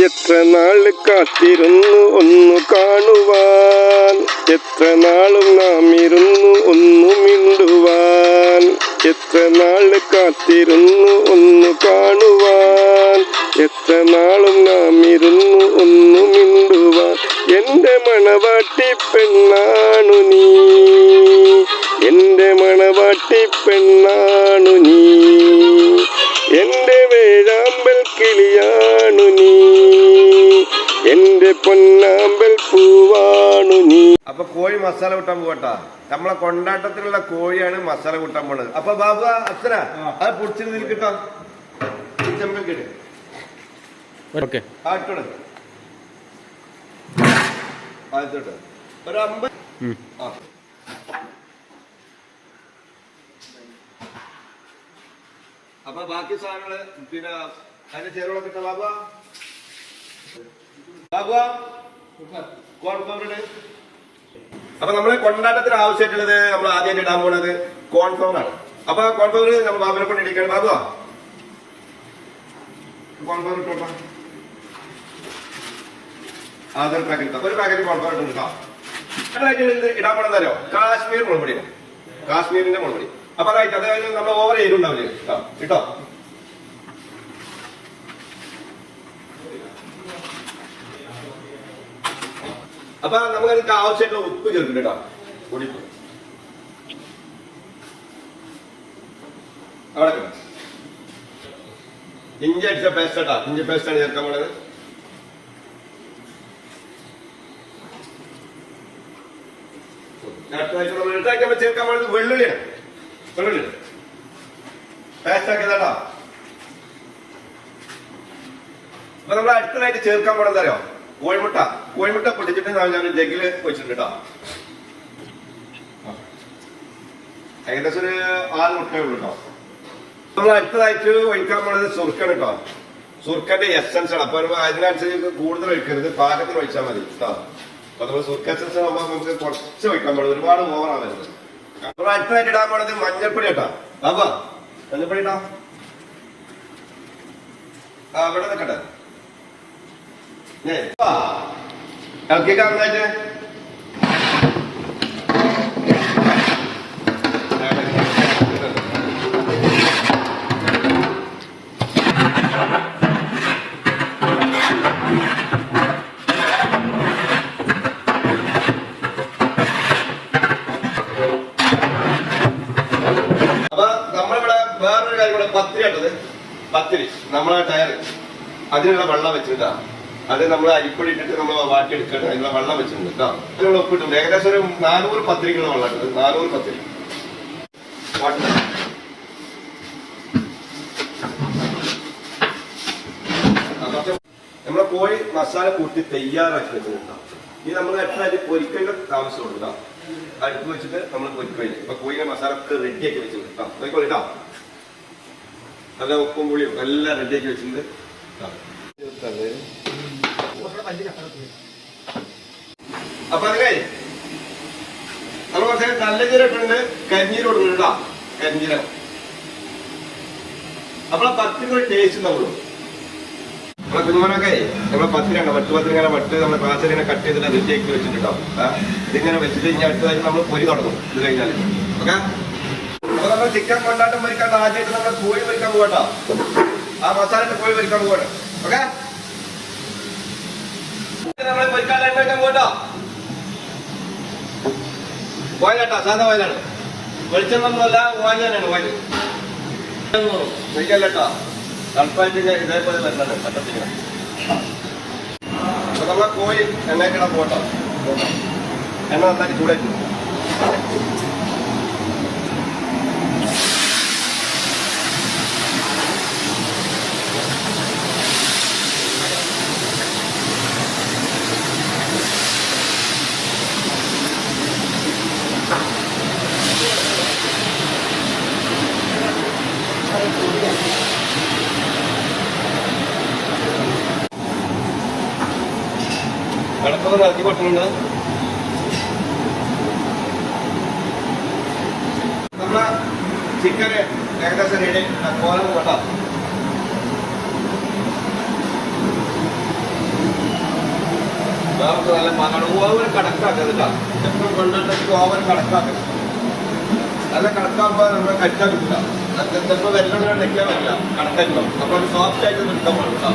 എത്ര നാൾ കാത്തിരുന്നു ഒന്നു കാണുവാൻ, എത്ര നാളും നാം ഇരുന്നു ഒന്നു മിണ്ടുവാൻ. എത്ര നാൾ കാത്തിരുന്നു ഒന്നു കാണുവാൻ, എത്ര നാളും നാം ഇരുന്നു ഒന്നു മിണ്ടുവാൻ. എൻ്റെ മണവാട്ടി പെണ്ണാണു നീ, എൻ്റെ മണവാട്ടി പെണ്ണാണു നീ, എൻ്റെ വേഴാമ്പൽ കിളിയാണു നീ, എൻ്റെ പൊന്നാമ്പൽ പൂവാണു നീ. അപ്പൊ കോഴി മസാല കൂട്ടാൻ പോകട്ടാ. നമ്മളെ കൊണ്ടാട്ടത്തിലുള്ള കോഴിയാണ് മസാല കൂട്ടാൻ പോണത്. അപ്പൊ ബാബു അച്ഛനാ അത് പൊടിച്ചിട്ട് നിൽക്കട്ടോ, ചെമ്പക്കിട്ട് ആട്ടോട് ആയിത്തോട്ടെ ഒരു 50. അപ്പൊ ബാക്കി സാധനങ്ങള് പിന്നെ അതിന്റെ ചേരുവകളൊക്കെ ഇട്ട ബാബു ബാബു കോൺഫ്ലവർ. അപ്പൊ നമ്മള് കൊണ്ടാട്ടത്തിന് ആവശ്യമായിട്ടുള്ളത് നമ്മൾ ആദ്യമായിട്ട് ഇടാൻ പോകുന്നത് കോൺഫ്ലവർ ആണ്. അപ്പൊ കോൺഫ്ലവർ നമ്മൾ ബാബുനെ കൊണ്ട് ഇടിക്കണം. ബാബു കോൺഫ്ലവർ ഇട്ടോട്ടോ, അതൊരു പാക്കറ്റ്, ഒരു പാക്കറ്റ് കോൺഫ്ലവർ ഇട്ടോ. ഇടാൻ പോണെന്നറിയോ, കാശ്മീർ മുളകുപൊടി, കാശ്മീരിന്റെ മുളകുപൊടി. അപ്പൊ റൈറ്റ്, അതായത് നമ്മൾ ഓവർ എരിവുണ്ടാവില്ലേ കേട്ടോ. അപ്പൊ നമുക്ക് ആവശ്യമായിട്ടുള്ള ഉപ്പ് ചേർക്കും കേട്ടോ, പൊടിപ്പ് അവിടെ. ഇഞ്ചി അടിച്ച പേസ്റ്റ് കേട്ടോ, ഇഞ്ചി പേസ്റ്റാണ് ചേർക്കാൻ പോണത്. ചേർക്കാൻ പോണത് വെള്ളുള്ളിയാണ്, വെള്ളുള്ളി പേസ്റ്റ് ആക്കിയതാട്ടോ. അപ്പൊ നമ്മൾ അടുത്തതായിട്ട് ചേർക്കാൻ പോണെന്ന് അറിയോ, കോഴിമുട്ട. കോഴിമുട്ട പൊട്ടിച്ചിട്ട് ഞാൻ ജഗ്ഗില് വെച്ചിട്ടുണ്ട് കേട്ടോ. ഏകദേശം ഒരു 6 മുട്ടയേ ഉള്ളൂ കേട്ടോ. നമ്മൾ അടുത്തതായിട്ട് ഒഴിക്കാൻ പോണത് സുർക്കാണ് കേട്ടോ. സുർക്കന്റെ എസൻസ് ആണ്. അപ്പൊ അതിനനുസരിച്ച് കൂടുതൽ ഒഴിക്കരുത്, പാകത്തിന് ഒഴിച്ചാൽ മതി കേട്ടോ. അപ്പൊ നമ്മൾ സുർക്ക എസൻസ് ആകുമ്പോൾ നമുക്ക് കുറച്ച് ഒഴിക്കാൻ പാടും, ഒരുപാട് ഓവറാവരുത്. നമ്മൾ അടുത്തതായിട്ട് ഇടാൻ പോണത് മഞ്ഞൾപ്പൊടി കേട്ടോ. ബാബാ മഞ്ഞൾപ്പൊടി ഇട്ടാ, ഇവിടെ നിൽക്കട്ടെ. ഇളക്കി കാണാനായിട്ട് അപ്പൊ നമ്മളിവിടെ വേറൊരു കാര്യം കൂടെ, പത്തിരി ഇട്ടത്. പത്തിരി നമ്മളെ ടയർ അതിനുള്ള വെള്ളം വെച്ചിട്ടാ, അത് നമ്മൾ അരിപ്പൊടി ഇട്ടിട്ട് നമ്മൾ വാട്ടിയെടുക്കണം. അതിനുള്ള വെള്ളം വെച്ചിട്ടുണ്ട് കേട്ടോ. അതിനുള്ള ഉപ്പിട്ടുണ്ട്. ഏകദേശം ഒരു 400 പത്തിരിക്കുള്ള വെള്ളം ഇട്ടത്, 400 പത്തിരി. നമ്മളെ കോഴി മസാല കൂട്ടി തയ്യാറാക്കി വെച്ചിട്ടുണ്ടോ. ഇനി നമ്മൾ എട്ടായിട്ട് പൊരിക്കേണ്ട ആവശ്യമുണ്ട് കേട്ടോ. അടുപ്പ് വെച്ചിട്ട് നമ്മൾ പൊരിക്കഴിഞ്ഞു. ഇപ്പൊ കോഴിയുടെ മസാല ഒക്കെ റെഡിയാക്കി വെച്ചിട്ടുണ്ട് കേട്ടോ. നോക്കിക്കോളൂ കേട്ടോ, നല്ല ഉപ്പും പുളിയും എല്ലാം റെഡിയാക്കി വെച്ചിട്ടുണ്ട്. അപ്പൊ അതിനെ നമ്മൾ കുറച്ച് നല്ല ജീരട്ടുണ്ട്, കരിഞ്ഞീരോട് ഇടാ, കരിഞ്ഞീരം. നമ്മളെ പത്തിനൊരു ടേസ്റ്റ് ഉണ്ടാവുള്ളൂ. നമ്മളെ കുഞ്ഞുമോനൊക്കെ നമ്മളെ പത്തിനാണ് പത്തിരിങ്ങനെ നമ്മളെ പാച്ചലിനെ കട്ട് ചെയ്തിട്ട് റെഡിയാക്കി വെച്ചിട്ടുണ്ടോ. ഇതിങ്ങനെ വെച്ചിട്ട് ഇനി അടുത്തതായിട്ട് നമ്മൾ പൊരി തുടങ്ങും. ഇത് കഴിഞ്ഞാല് ഓക്കെ. അപ്പൊ നമ്മൾ ചിക്കൻ കൊണ്ടാട്ടം പൊരിക്കാണ്ട് ആദ്യമായിട്ട് നമ്മൾ കോഴി പൊരിക്കാൻ പോകട്ടോ. ആ മസാലയുടെ കോഴി പൊരിക്കാൻ പോകണം. ഓക്കെ, നമ്മള് പൊരിക്കാൻ എണ്ണ വെക്കാൻ പോകട്ടോ. ഓയിലാട്ടോ, സാധാ ഓയിലാണ്, വെളിച്ചെണ്ണൊന്നുമല്ല, ഓയിൽ തന്നെയാണ്. ഓയിൽ കഴിക്കല്ലോ, തണുപ്പായിട്ട് ഇതേപോലെ വരുന്നത് പറ്റത്തില്ല. അപ്പൊ നമ്മളെ കോഴി എണ്ണയ്ക്കിടാൻ പോകട്ടോ. എണ്ണ നന്നാക്കി ചൂടായിട്ട് കിടക്കുന്നത് ഇറക്കി പറ്റുന്നുണ്ട്. നമ്മളെ ചിക്കന് ഏകദേശം റെഡി. കോലം കേട്ടോ, നമുക്ക് നല്ല പാകാണ്. ഓവർ കണക്കാക്കുന്നില്ല. എപ്പോഴും കൊണ്ടിട്ട് ഓവർ കണക്കാക്കണം. നല്ല കണക്കാകുമ്പോൾ നമ്മൾ കഴിക്കാൻ കിട്ടില്ല. ചിലപ്പോൾ വെള്ളം നിൽക്കാൻ പറ്റില്ല, കണക്കാക്കണം. അപ്പോൾ സോഫ്റ്റ് ആയിട്ട് നിൽക്കാൻ പാടില്ല.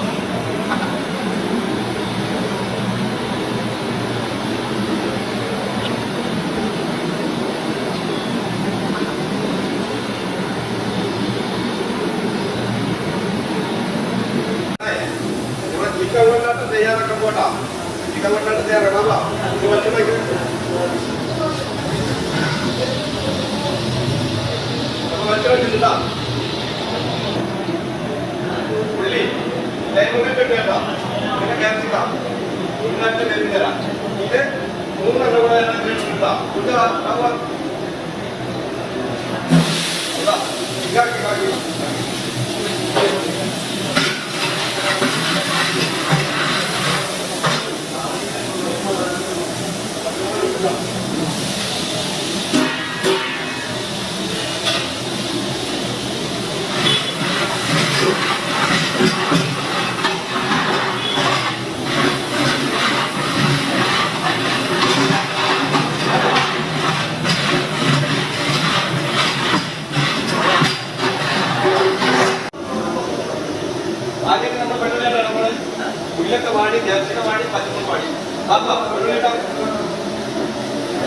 ചിക്കൻ കൊണ്ടാട്ട് തയ്യാറൊക്കെ പോട്ടാ. ചിക്കൻ കൊണ്ടാട്ട് തയ്യാറാണല്ലോ. ഇത് വെച്ചിട്ട് വെച്ചിട്ടാ ഉള്ളി ലൈമുള്ളിട്ട് കേട്ടോ. പിന്നെ ക്യാപ്സിക്കാം ഉള്ളിട്ട് വേവി തരാം. ഇത് 3 എണ്ണം കൂടെ കിട്ടാം. ഇതാക്കി ആദ്യം നമ്മൾ വെള്ളിലേട്ടാണ് നമ്മള് ഉള്ളിലൊക്കെ വാടി ക്യാപ്സിക്കം വാടി പച്ചമുളക് വാടി വെള്ളിലേട്ടാ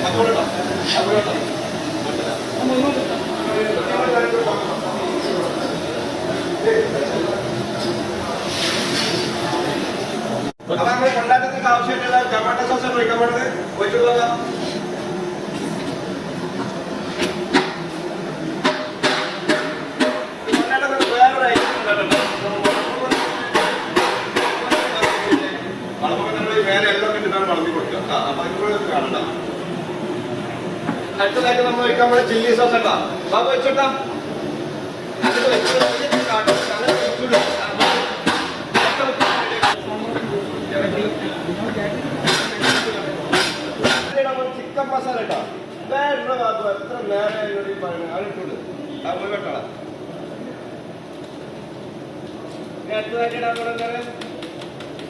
അപ്പോഴോ അപ്പൊ നമ്മള് കൊണ്ടാട്ടത്തിന് ആവശ്യമായിട്ടുള്ള ടൊമാറ്റോ സോസ് ഒഴിക്കാൻ വേണ്ടത് ഒഴിച്ചുള്ള വേറൊരു ഐറ്റം ഉണ്ടായിട്ടുണ്ട്. വേറെ എല്ലാം കിട്ടാൻ വളർത്തി കൊടുക്കുക. അപ്പൊ അതിലൂടെ കാണണ്ട. അടുത്തതായിട്ട് നമ്മൾ ഒഴിക്കാൻ പോലെ ചില്ലി സോസ് ഉണ്ടാ ബാബു വെച്ചോട്ടാ. ചിക്കൻ മസാല ഇട്ടാ വേറെ ബാബു എത്ര നേരം പറയുന്നത് അതിട്ടുണ്ട്. ആ പോയി വെട്ടണം. അടുത്തതായിട്ട് ഇടാൻ പോലെ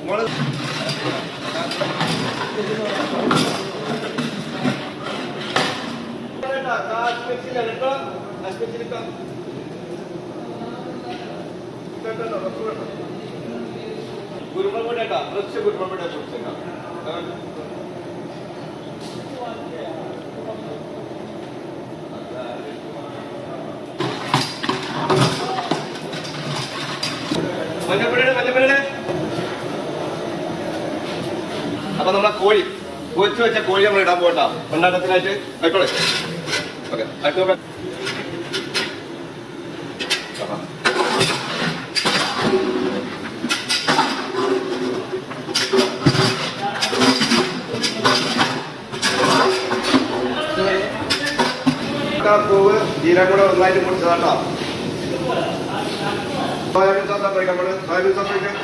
മുളക് കുരുമുളക് പൊടി കേട്ടാ. ഫ്രഷ് കുരുമുളക് പൊടി കുടിച്ചേക്കാം. മഞ്ഞപ്പൊടിയുടെ അപ്പൊ നമ്മളെ കോഴി പൊരിച്ചു വെച്ച കോഴി നമ്മൾ ഇടാൻ പോകട്ടാ. കൊണ്ടാട്ടത്തിനായിട്ട് ആയിക്കോളെ. ഓക്കെ അടുത്ത പൂവ് ജീരം കൂടെ ഒന്നായിട്ട് പൊടിച്ചതാട്ടോ. സോയാബീൻ സോസ് കഴിക്കാൻ നമ്മള് സോയാബീൻ സോസ് കഴിക്കാം.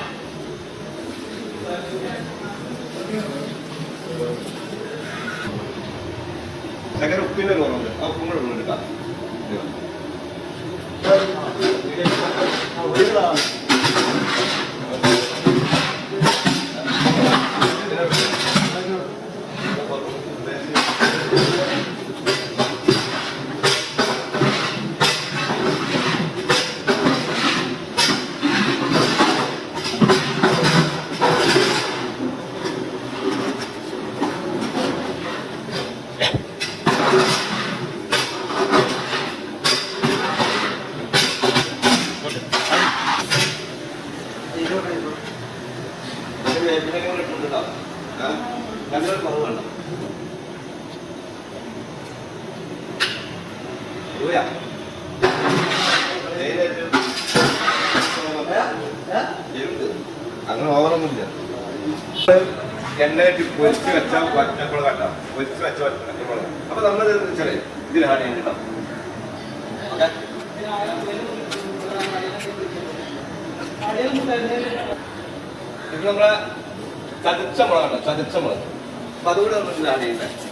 ശകര ഉപ്പിന്റെ കുറവുണ്ട്. ആ ഉപ്പും കൂടെ ഇടുന്നുണ്ട് കേട്ടോ. അങ്ങനെ ഓവറൊന്നുമില്ല. എണ്ണയിട്ട് പൊരിച്ച് വെച്ച പച്ചമുളക് കണ്ടാ. പൊരിച്ച് വെച്ച പച്ചമുളക്. അപ്പൊ നമ്മളത് വെച്ചാൽ ഇതിൽ ആഡ് ചെയ്യുന്നുണ്ടോ. ഇത് നമ്മളെ ചതച്ച മുളകാണ്. ചതച്ച മുളക്. അപ്പൊ അതുകൂടെ നമ്മൾ ഇതിൽ ആഡ് ചെയ്യുന്നത്.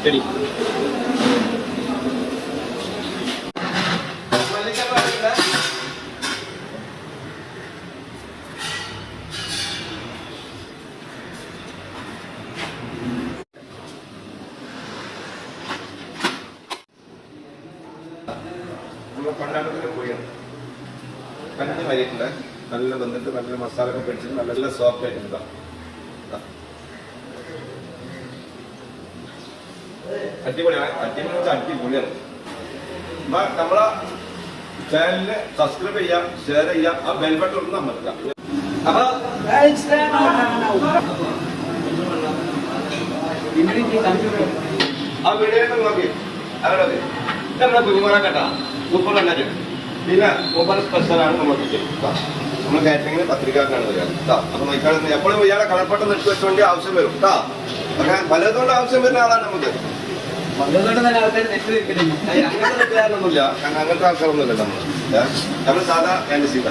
ശരി നമ്മളെ കൊണ്ടാട്ടത്തിന് പോയാണ് കഞ്ഞി വരിയിട്ടുണ്ട് നല്ല വന്നിട്ട് നല്ല മസാല ഒക്കെ പിടിച്ചിട്ട് നല്ല സോഫ്റ്റ് ആയിട്ടുണ്ട് അടിപൊളിയാണ് അടിപൊളിയാണ് നമ്മളെ ചാനലിന് സബ്സ്ക്രൈബ് ചെയ്യാം ഷെയർ ചെയ്യാം ആ ബെൽ ബട്ടൺ ഒന്ന് അമർത്താം അപ്പൊ ആ വീഡിയോ നോക്കി അവരത് നമ്മളെ കുരുമുളക് കേട്ടാ സൂപ്പർ കണ്ടാറ്റ് പിന്നെ സൂപ്പർ സ്പെഷ്യലാണ് നമുക്ക് നമ്മൾ കാറ്ററിംഗിന് പത്രികാരനാണ് വരിക കേട്ടോ അപ്പൊ നോക്കാണ് എപ്പോഴും ഇയാളെ കളർപ്പട്ടം നെറ്റ് വെച്ചുകൊണ്ട് ആവശ്യം വരും കേട്ടോ അങ്ങനെ പലതുകൊണ്ട് ആവശ്യം വരുന്ന ആളാണ് നമുക്ക് അങ്ങനത്തെ ആൾക്കാരൊന്നുമില്ല നമ്മൾ സാധാ എന്റെ സീത